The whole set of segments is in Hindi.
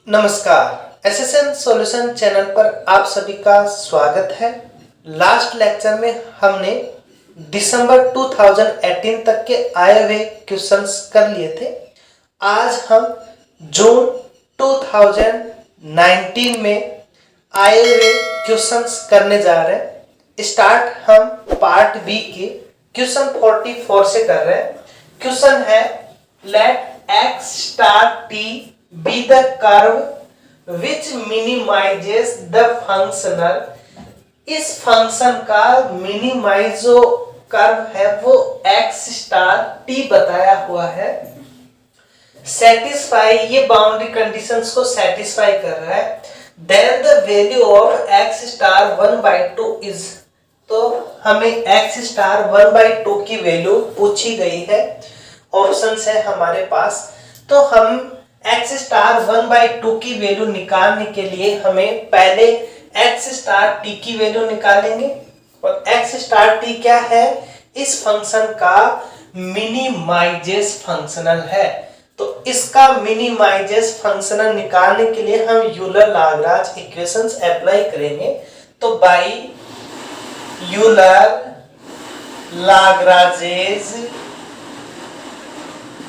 नमस्कार, एसएसएन सॉल्यूशन चैनल पर आप सभी का स्वागत है। लास्ट लेक्चर में हमने दिसंबर 2018 तक के आए हुए क्वेश्चंस कर लिए थे। आज हम जून 2019 में आए हुए क्वेश्चंस करने जा रहे हैं। स्टार्ट हम पार्ट बी के क्वेश्चन 44 से कर रहे हैं। क्वेश्चन है let x star t be the curve which minimizes the functional। इस फंक्शन का मिनिमाइज जो कर्व है वो x स्टार t बताया हुआ है। सेटिस्फाई, ये बाउंड्री कंडीशंस को सेटिस्फाई कर रहा है। Then the value of x star 1/2 is, तो हमें x स्टार 1/2 की वैल्यू पूछी गई है। ऑप्शंस है हमारे पास, तो हम x स्टार 1/2 की वैल्यू निकालने के लिए हमें पहले x स्टार t की वैल्यू निकालेंगे। और x स्टार t क्या है? इस फंक्शन का मिनिमाइजेस फंक्शनल है। तो इसका मिनिमाइजेस फंक्शनल निकालने के लिए हम यूलर लाग्रांज इक्वेशंस अप्लाई करेंगे। तो बाय यूलर लाग्रांजेस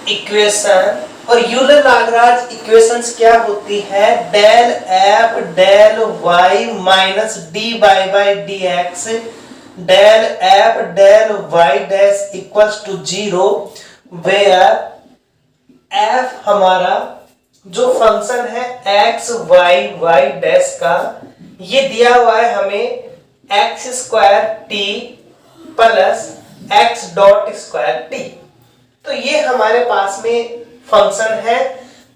इक्वेशन, और यूलर लाग्रांज इक्वेशंस क्या होती है? Del f del y minus d y by d x del f del y dash equals to 0, where f हमारा जो फंक्शन है एक्स वाई वाई डैश का, ये दिया हुआ है हमें x square T plus x dot square T. तो ये हमारे पास में फंक्शन है।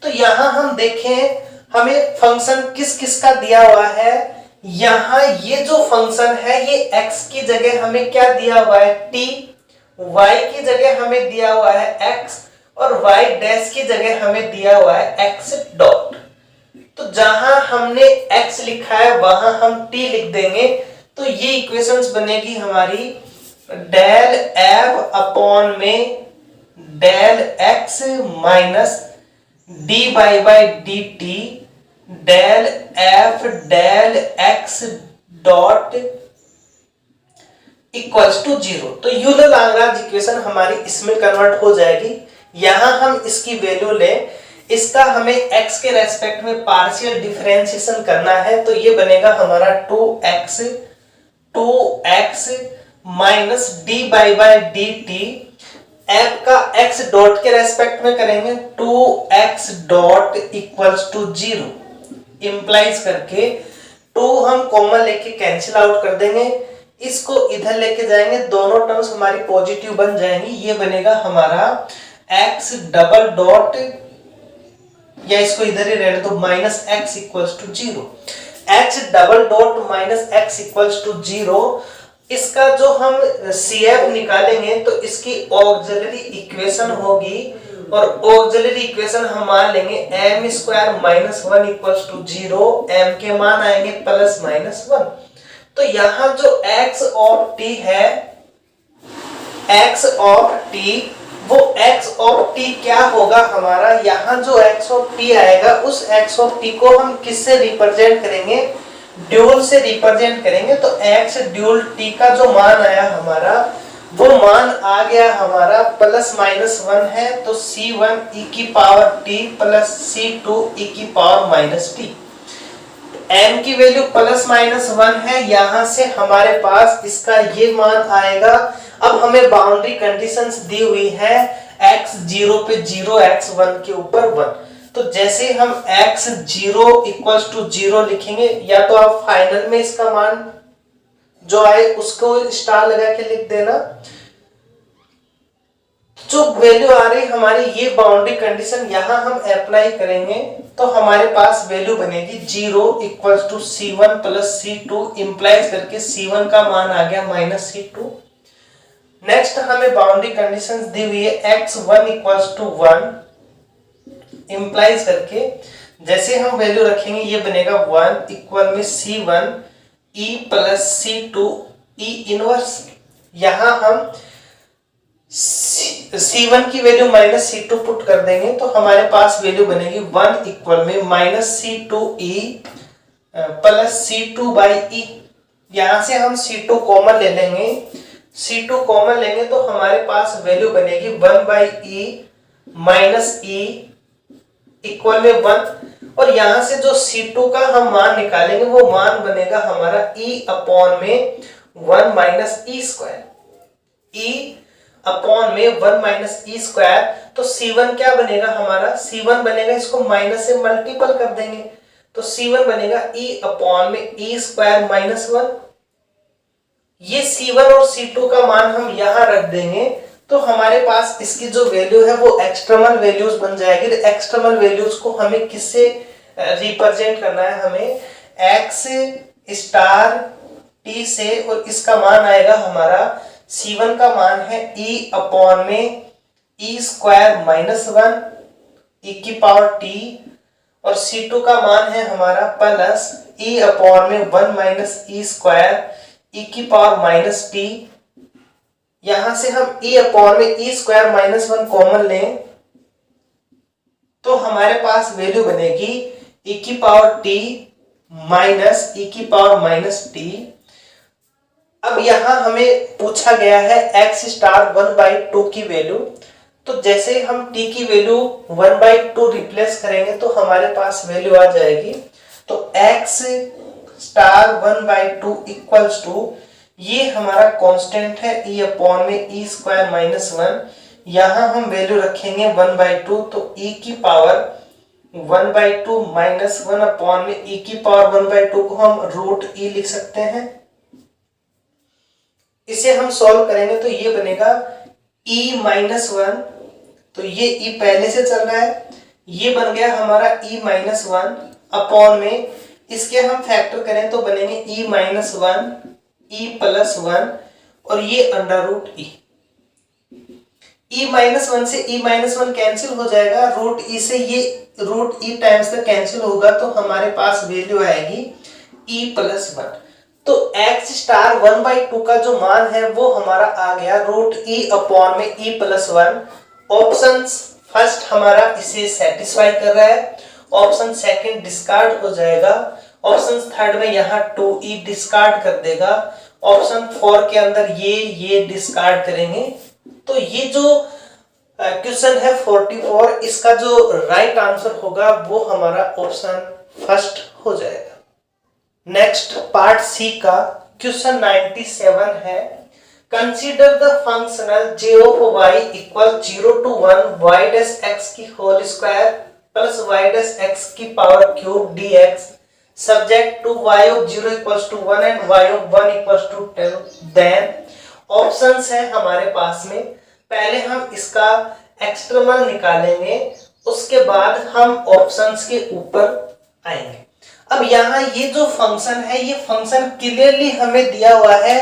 तो यहां हम देखें हमें फंक्शन किस किस का दिया हुआ है। यहां ये जो फंक्शन है ये x की जगह हमें क्या दिया हुआ है? t, y की जगह हमें दिया हुआ है x, और y डैश की जगह हमें दिया हुआ है x डॉट। तो जहां हमने x लिखा है वहां हम t लिख देंगे। तो ये इक्वेशंस बनेगी हमारी डेल f अपॉन में del x minus d y by d t del f del x dot equals to 0। तो यूलर लाग्रांज इक्वेशन हमारी इसमें कन्वर्ट हो जाएगी। यहां हम इसकी वैल्यू लें, इसका हमें x के रेस्पेक्ट में पार्शियल डिफरेंशिएशन करना है। तो ये बनेगा हमारा 2x minus d y by d t, f का x डॉट के रेस्पेक्ट में करेंगे 2x dot equals to 0, implies करके 2 हम कॉमन लेके कैंसिल आउट कर देंगे, इसको इधर लेके जाएंगे, दोनों टर्म्स हमारी पॉजिटिव बन जाएंगी। ये बनेगा हमारा x डबल डॉट, या इसको इधर ही रहने दो, minus x equals to 0। x double dot minus x equals to 0, इसका जो हम CF निकालेंगे तो इसकी ऑक्सिलरी इक्वेशन होगी, और ऑक्सिलरी इक्वेशन हम मान लेंगे m square minus 1 equals to 0, m के मान आएंगे प्लस माइनस 1। तो यहां जो x ऑफ t है, x ऑफ t, वो x ऑफ t क्या होगा हमारा? यहां जो x ऑफ t आएगा उस x ऑफ t को हम किससे रिप्रेजेंट करेंगे? ड्यूल से रिप्रेजेंट करेंगे। तो x ड्यूल t का जो मान आया हमारा, वो मान आ गया हमारा प्लस माइनस 1 है, तो c1 e की power t plus c2 e की पावर माइनस t। m की वैल्यू प्लस माइनस 1 है, यहां से हमारे पास इसका ये मान आएगा। अब हमें बाउंड्री कंडीशंस दी हुई है x 0 पे 0, x 1 के ऊपर 1। तो जैसे हम x 0 इक्वल्स टू 0 लिखेंगे, या तो आप फाइनल में इसका मान जो आए उसको स्टार लगा के लिख देना। जो वैल्यू आ रही हमारी, ये बाउंड्री कंडीशन यहां हम अप्लाई करेंगे तो हमारे पास वैल्यू बनेगी 0 equals to c1 plus c2, implies करके c1 का मान आ गया माइनस c2। नेक्स्ट हमें बाउंड्री कंडीशंस दी हुई है x1 इक्वल्स टू 1, इंप्लाइज करके जैसे हम वैल्यू रखेंगे ये बनेगा 1 इक्वल में c1 e plus c2 e inverse. यहां हम C1 की वैल्यू माइनस C2 पुट कर देंगे तो हमारे पास वैल्यू बनेगी 1 इक्वल में minus C2E plus C2 by E। यहां से हम C2 कॉमन ले लेंगे, C2 कॉमन लेंगे तो हमारे पास वैल्यू बनेगी 1 by E minus E equal में 1। और यहां से जो C2 का हम मान निकालेंगे वो मान बनेगा हमारा E अपॉन में 1 minus E square, E upon में 1 माइनस E स्क्वायर। तो C1 क्या बनेगा हमारा, C1 बनेगा, इसको माइनस से मल्टीपल कर देंगे तो C1 बनेगा E अपॉन में E स्क्वायर माइनस 1। ये C1 और C2 का मान हम यहां रख देंगे तो हमारे पास इसकी जो वैल्यू है वो एक्सटर्नल वैल्यूज बन जाएगी। एक्सटर्नल वैल्यूज को हमें किससे रिप्रेजेंट करना है, हमें x स्टार t से, और इसका मान आएगा हमारा C1 का मान है E अपॉन में E स्क्वायर माइनस 1 e की पावर t, और C2 का मान है हमारा प्लस E अपॉन में 1 माइनस E स्क्वायर e की पावर माइनस t। यहां से हम E अपॉन में E स्क्वायर माइनस 1 कॉमन लें तो हमारे पास वैल्यू बनेगी e की पावर t माइनस e की पावर माइनस t। अब यहां हमें पूछा गया है x स्टार 1/2 की वैल्यू, तो जैसे हम t की वैल्यू 1/2 रिप्लेस करेंगे तो हमारे पास वैल्यू आ जाएगी। तो x स्टार 1/2 इक्वल्स टू, ये हमारा कांस्टेंट है e अपॉन में e स्क्वायर माइनस 1। यहां हम वैल्यू रखेंगे 1/2 तो e की पावर 1/2 माइनस 1 अपॉन में e की पावर 1/2 को हम रूट e लिख सकते हैं। इसे हम सॉल्व करेंगे तो ये बनेगा e माइनस 1, तो ये e पहले से चल रहा है, ये बन गया हमारा e माइनस 1 अपॉन में इसके हम फैक्टर करें तो बनेंगे e माइनस 1 e प्लस 1 और ये under root e। e minus 1 से e माइनस 1 कैंसिल हो जाएगा, रूट e से ये रूट e टाइम्स का कैंसिल होगा तो हमारे पास वैल्यू आएगी e प्लस 1। तो x स्टार 1/2 का जो मान है वो हमारा आ गया रूट e अपॉन में e प्लस 1। ऑप्शन फर्स्ट हमारा इसे सेटिस्फाई कर रहा है, ऑप्शन सेकंड डिस्कार्ड हो जाएगा, ऑप्शन थर्ड में यहाँ 2e डिस्कार्ड कर देगा, ऑप्शन 4 के अंदर ये डिस्कार्ड करेंगे। तो ये जो क्वेश्चन है 44, इसका जो राइट आंसर होगा वो हमारा ऑप्शन फर्स्ट हो जाएगा। नेक्स्ट पार्ट सी का क्वेश्चन 97 है, consider the functional j of y equal 0 to 1 y dash x की whole square plus y dash x की power cube dx subject to y of 0 equals to 1 and y of 1 equals to 10। Then options है हमारे पास में, पहले हम इसका एक्सटर्नल निकालेंगे उसके बाद हम ऑप्शंस के ऊपर आएंगे। अब यहाँ ये जो फंक्शन है ये फंक्शन क्लियरली हमें दिया हुआ है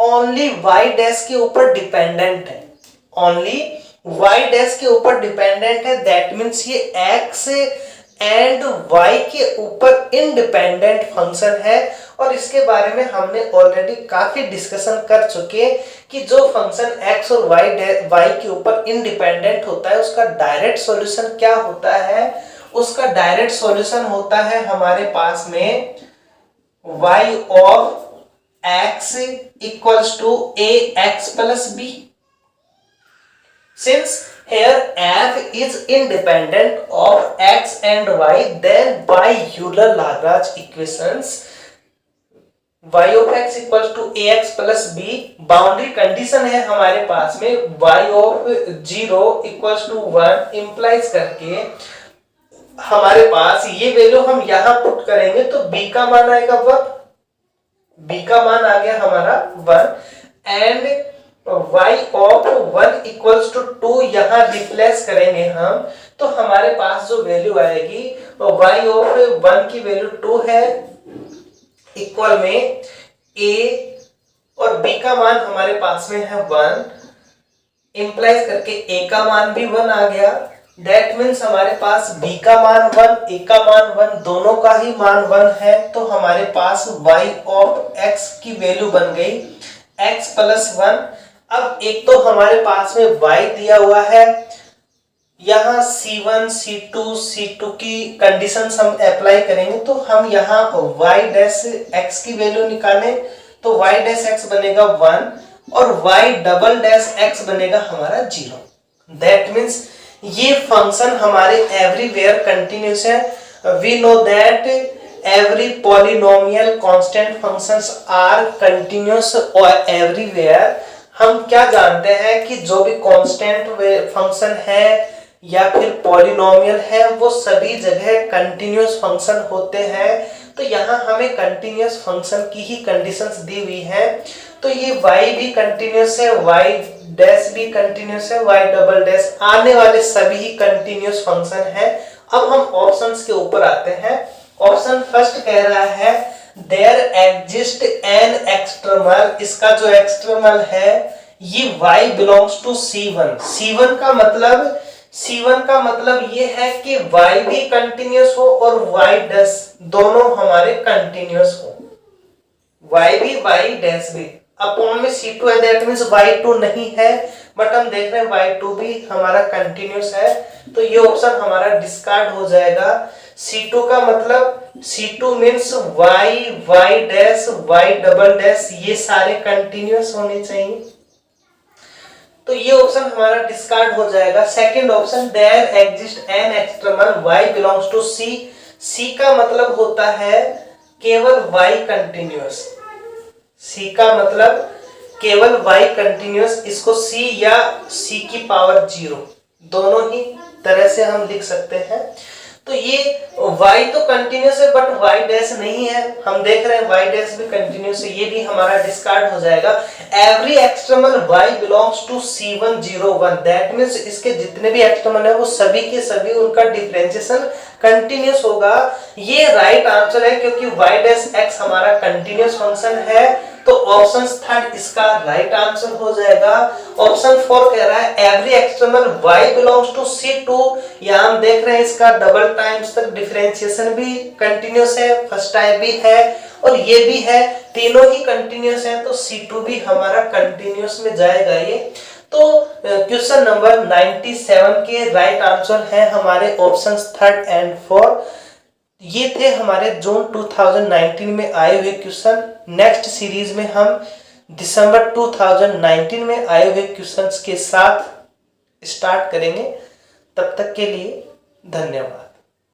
ओनली y डैश के ऊपर डिपेंडेंट है, ओनली y डैश के ऊपर डिपेंडेंट है। दैट मींस ये x एंड y के ऊपर इंडिपेंडेंट फंक्शन है। और इसके बारे में हमने ऑलरेडी काफी डिस्कशन कर चुके कि जो फंक्शन x और y के ऊपर इंडिपेंडेंट होता है उसका डायरेक्ट सॉल्यूशन क्या होता है। उसका डायरेक्ट सॉल्यूशन होता है हमारे पास में y of x equals to ax plus b। Since here f is independent of x and y, then by Euler-Lagrange equations y of x equals to ax plus b, boundary condition है हमारे पास में y of 0 equals to 1 implies करके हमारे पास ये वैल्यू हम यहां पुट करेंगे तो b का मान आएगा 1, b का मान आ गया हमारा 1 and y of 1 equals to 2 यहां रिप्लेस करेंगे हम तो हमारे पास जो वैल्यू आएगी y ऑफ 1 की वैल्यू 2 है इक्वल में a और b का मान हमारे पास में है 1 इंप्लाइज करके a का मान भी 1 आ गया। दैट मीन्स हमारे पास b का मान 1 a का मान 1 दोनों का ही मान 1 है तो हमारे पास y ऑफ x की वैल्यू बन गई x प्लस 1। अब एक तो हमारे पास में y दिया हुआ है, यहाँ C1 C2 C2 की कंडीशंस हम अप्लाई करेंगे तो हम यहाँ y डैश x की वैल्यू निकालें तो y डैश x बनेगा 1 और y डबल डैश x बनेगा हमारा 0। दैट मीन्स ये फंक्शन हमारे एवरीवेयर कंटिन्यूस है। We know that every polynomial constant functions are continuous और एवरीवेयर। हम क्या जानते हैं कि जो भी कांस्टेंट फंक्शन है या फिर पॉलिनोमियल है वो सभी जगह कंटिन्यूस फंक्शन होते हैं। तो यहाँ हमें कंटिन्यूस फंक्शन की ही कंडीशंस दी हुई है। तो ये y भी कंटिन्यूस है, y डैश भी कंटिन्यूस है, y डबल डैश आने वाले सभी ही कंटिन्यूस फंक्शन है। अब हम ऑप्शंस के ऊपर आते हैं। ऑप्शन फर्स्ट कह रहा है देयर एग्जिस्ट एन एक्सट्रीमल। इसका जो एक्सट्रीमल है ये y belongs to C1। C1 का मतलब ये है कि y भी कंटिन्यूस हो और y डैश दोनों हमारे कंटिन्यूस हो। y भी y डैश भी अपॉन में C2 है, दैट मींस y2 नहीं है, बट हम देख रहे हैं y2 भी हमारा कंटिन्यूस है। तो ये ऑप्शन हमारा डिस्कार्ड हो जाएगा। C2 का मतलब C2 means y dash y double dash ये सारे कंटिन्यूस होने चाहिए। तो ये ऑप्शन हमारा डिस्कार्ड हो जाएगा। Second option there exist an extremal y belongs to C। C का मतलब होता है केवल y कंटिन्यूअस। C का मतलब केवल y कंटिन्यूअस। इसको C या C की पावर 0 दोनों ही तरह से हम लिख सकते हैं। तो ये y तो कंटिन्यूअस है बट y डैश नहीं है। हम देख रहे हैं y डैश भी कंटिन्यूअस है, ये भी हमारा डिस्कार्ड हो जाएगा। Every extremal y belongs to C1 0 1। That means इसके जितने भी एक्सट्रीमल है वो सभी के सभी उनका डिफरेंशिएशन कंटिन्यूअस होगा। ये राइट आंसर है क्योंकि y डैश x हमारा कंटिन्यूअस फंक्शन है। तो ऑप्शन थर्ड इसका राइट आंसर हो जाएगा। ऑप्शन 4 कह रहा है every external y belongs to C2। यहाँ हम देख रहे हैं इसका डबल टाइम्स तक डिफरेंशिएशन भी कंटिन्यूअस है, फर्स्ट टाइम भी है और ये भी है, तीनों ही कंटिन्यूअस है। तो C2 भी हमारा कंटिन्यूअस में जाएगा ये। तो क्वेश्चन नंबर 97 के राइट आंसर है हमारे ऑप्शंस 3 एंड 4। ये थे हमारे जून 2019 में आए हुए क्वेश्चन। नेक्स्ट सीरीज में हम दिसंबर 2019 में आए हुए क्वेश्चंस के साथ स्टार्ट करेंगे। तब तक के लिए धन्यवाद।